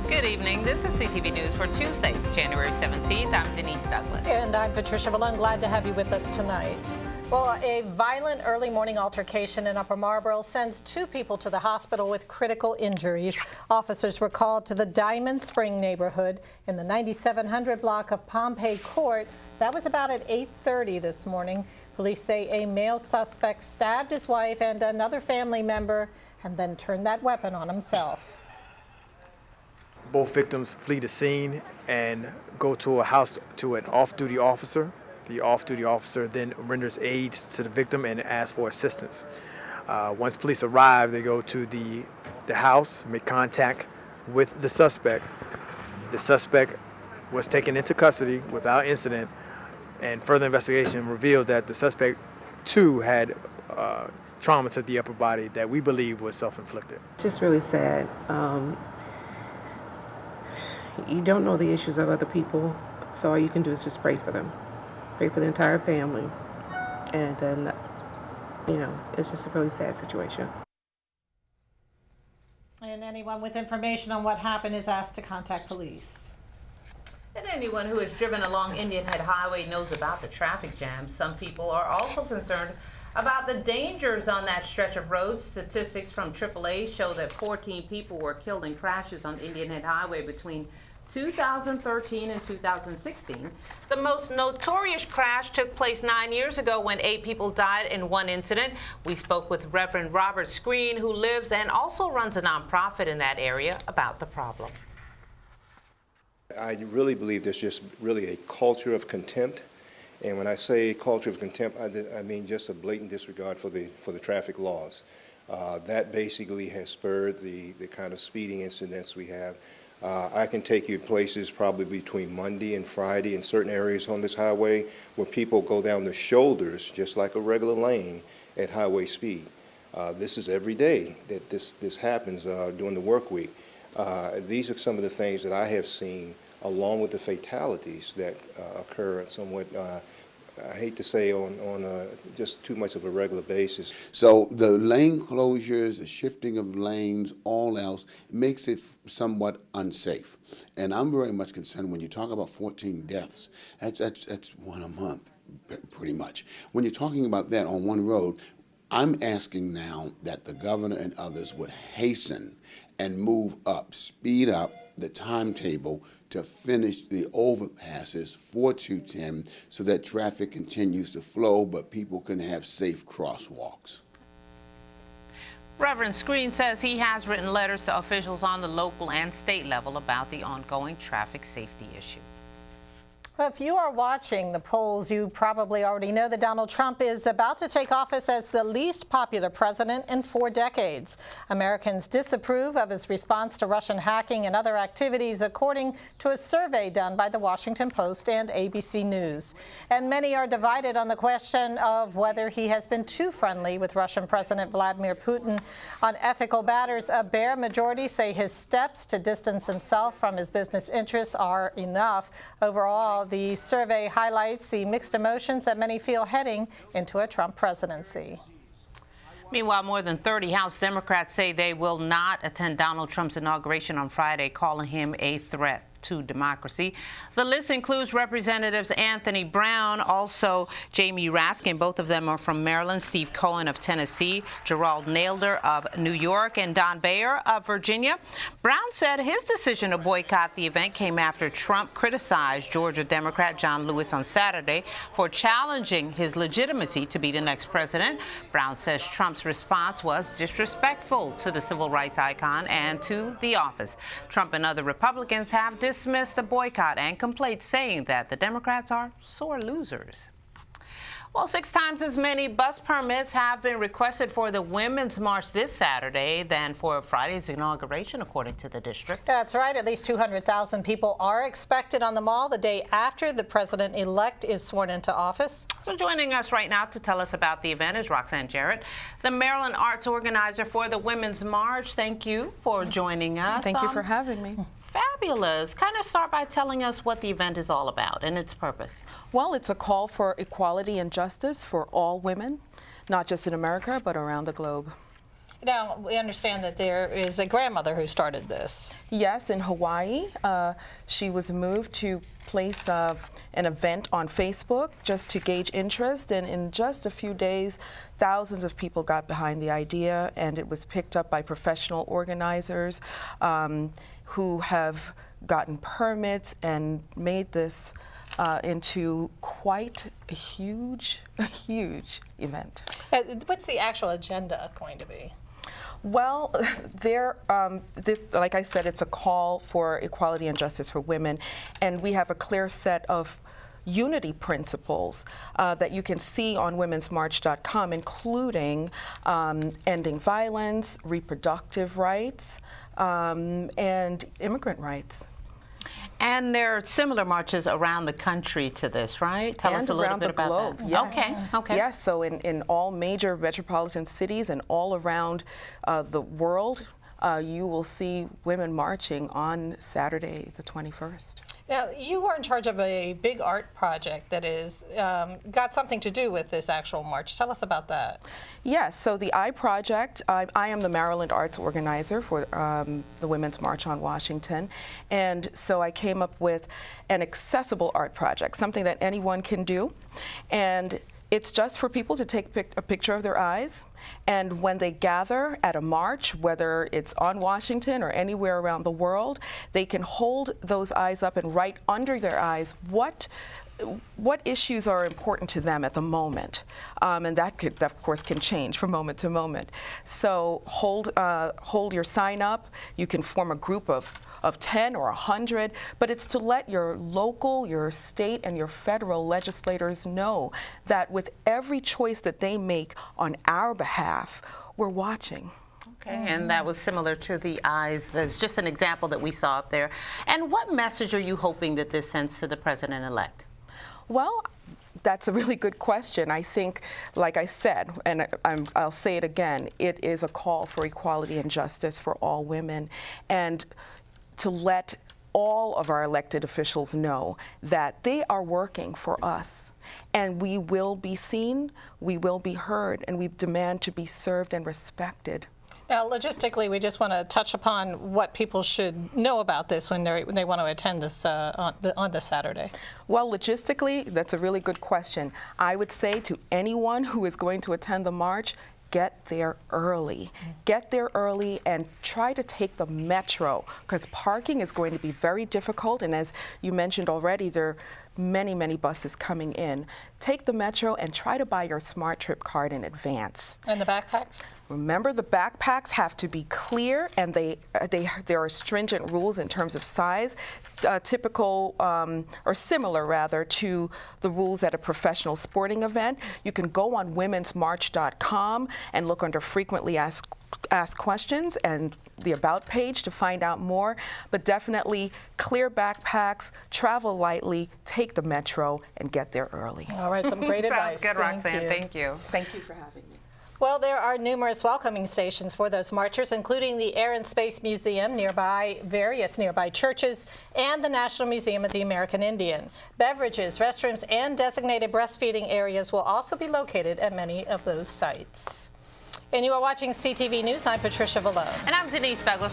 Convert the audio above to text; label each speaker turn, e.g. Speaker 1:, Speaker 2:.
Speaker 1: Good evening. This is CTV News for Tuesday, January 17th. I'm Denise Douglas.
Speaker 2: And I'm Patricia Malone. Glad to have you with us tonight. Well, a violent early morning altercation in Upper Marlboro sends 2 people to the hospital with critical injuries. Officers were called to the Diamond Spring neighborhood in the 9700 block of Pompey Court. That was about at 8:30 this morning. Police say a male suspect stabbed his wife and another family member and then turned that weapon on himself.
Speaker 3: Both victims flee the scene and go to a house to an off-duty officer. The off-duty officer then renders aid to the victim and asks for assistance. Once police arrive, they go to the house, make contact with the suspect. The suspect was taken into custody without incident, and further investigation revealed that the suspect too had trauma to the upper body that we believe was self-inflicted.
Speaker 4: It's just really sad. You don't know the issues of other people, so all you can do is just pray for them. Pray for the entire family. And then, it's just a really sad situation.
Speaker 2: And anyone with information on what happened is asked to contact police.
Speaker 1: And anyone who has driven along Indian Head Highway knows about the traffic jam. Some people are also concerned about the dangers on that stretch of road. Statistics from AAA show that 14 people were killed in crashes on Indian Head Highway between 2013 and 2016. The most notorious crash took place 9 years ago when 8 people died in one incident. We spoke with Reverend Robert Screen, who lives and also runs a nonprofit in that area, about the problem.
Speaker 5: I really believe there's just really a culture of contempt. And when I say culture of contempt, I mean just a blatant disregard for the traffic laws. That basically has spurred the kind of speeding incidents we have. I can take you places probably between Monday and Friday in certain areas on this highway where people go down the shoulders just like a regular lane at highway speed. This is every day that this happens during the work week. These are some of the things that I have seen, along with the fatalities that occur somewhat, I hate to say, on just too much of a regular basis.
Speaker 6: So the lane closures, the shifting of lanes, all else makes it somewhat unsafe. And I'm very much concerned when you talk about 14 deaths. That's one a month, pretty much. When you're talking about that on one road, I'm asking now that the governor and others would hasten and move up, speed up the timetable to finish the overpasses for 210 so that traffic continues to flow, but people can have safe crosswalks.
Speaker 1: Reverend Screen says he has written letters to officials on the local and state level about the ongoing traffic safety issue.
Speaker 2: Well, if you are watching the polls, you probably already know that Donald Trump is about to take office as the least popular president in 4 decades. Americans disapprove of his response to Russian hacking and other activities, according to a survey done by the Washington Post and ABC News. And many are divided on the question of whether he has been too friendly with Russian President Vladimir Putin. On ethical matters, a bare majority say his steps to distance himself from his business interests are enough. Overall, the survey highlights the mixed emotions that many feel heading into a Trump presidency.
Speaker 1: Meanwhile, more than 30 House Democrats say they will not attend Donald Trump's inauguration on Friday, calling him a threat to democracy. The list includes Representatives Anthony Brown, also Jamie Raskin, both of them are from Maryland, Steve Cohen of Tennessee, Gerald Nailder of New York, and Don Bayer of Virginia. Brown said his decision to boycott the event came after Trump criticized Georgia Democrat John Lewis on Saturday for challenging his legitimacy to be the next president. Brown says Trump's response was disrespectful to the civil rights icon and to the office. Trump and other Republicans have dismissed the boycott and complaints, saying that the Democrats are sore losers. Well, 6 times as many bus permits have been requested for the Women's March this Saturday than for Friday's inauguration, according to the district.
Speaker 2: That's right. At least 200,000 people are expected on the mall the day after the president-elect is sworn into office.
Speaker 1: So joining us right now to tell us about the event is Roxanne Jarrett, the Maryland Arts organizer for the Women's March. Thank you for joining us.
Speaker 7: Thank you for having me.
Speaker 1: Fabulous. Kind of start by telling us what the event is all about and its purpose.
Speaker 7: Well, it's a call for equality and justice for all women, not just in America, but around the globe.
Speaker 2: Now, we understand that there is a grandmother who started this.
Speaker 7: Yes, in Hawaii, she was moved to place an event on Facebook just to gauge interest, and in just a few days, thousands of people got behind the idea, and it was picked up by professional organizers who have gotten permits and made this into quite a huge event.
Speaker 2: What's the actual agenda going to be?
Speaker 7: Well, like I said, it's a call for equality and justice for women, and we have a clear set of unity principles that you can see on womensmarch.com, including ending violence, reproductive rights, and immigrant rights.
Speaker 1: And there are similar marches around the country to this, right? Tell us a little bit about that.
Speaker 7: Yes.
Speaker 1: Okay.
Speaker 7: Yes, so in all major metropolitan cities and all around the world, you will see women marching on Saturday, the 21st.
Speaker 2: Now, you are in charge of a big art project that is got something to do with this actual march. Tell us about that.
Speaker 7: Yes, so the I Project, I am the Maryland Arts Organizer for the Women's March on Washington, and so I came up with an accessible art project, something that anyone can do, and it's just for people to take a picture of their eyes, and when they gather at a march, whether it's on Washington or anywhere around the world, they can hold those eyes up and write under their eyes what issues are important to them at the moment, and that of course can change from moment to moment. So hold your sign up. You can form a group of 10 or 100, but it's to let your local, your state, and your federal legislators know that with every choice that they make on our behalf, we're watching.
Speaker 1: Okay, and that was similar to the eyes. There's just an example that we saw up there. And what message are you hoping that this sends to the president-elect?
Speaker 7: Well, that's a really good question. I think, like I said, and I'll say it again, it is a call for equality and justice for all women, and to let all of our elected officials know that they are working for us. And we will be seen, we will be heard, and we demand to be served and respected.
Speaker 2: Now, logistically, we just want to touch upon what people should know about this when they want to attend this on this Saturday.
Speaker 7: Well, logistically, that's a really good question. I would say to anyone who is going to attend the march, get there early. Get there early and try to take the metro, because parking is going to be very difficult, and as you mentioned already, there are many buses coming in. Take the metro and try to buy your Smart Trip card in advance.
Speaker 2: And the backpacks?
Speaker 7: Remember, the backpacks have to be clear, and there are stringent rules in terms of size, typical or similar rather to the rules at a professional sporting event. You can go on womensmarch.com and look under frequently asked questions and the About page to find out more, but definitely clear backpacks, travel lightly, take the metro, and get there early.
Speaker 2: All right, some great advice.
Speaker 1: Sounds good, Roxanne. Thank you.
Speaker 7: Thank you for having me.
Speaker 2: Well, there are numerous welcoming stations for those marchers, including the Air and Space Museum nearby, various nearby churches, and the National Museum of the American Indian. Beverages, restrooms, and designated breastfeeding areas will also be located at many of those sites. And you are watching CTV News. I'm Patricia Vallone.
Speaker 1: And I'm Denise Douglas.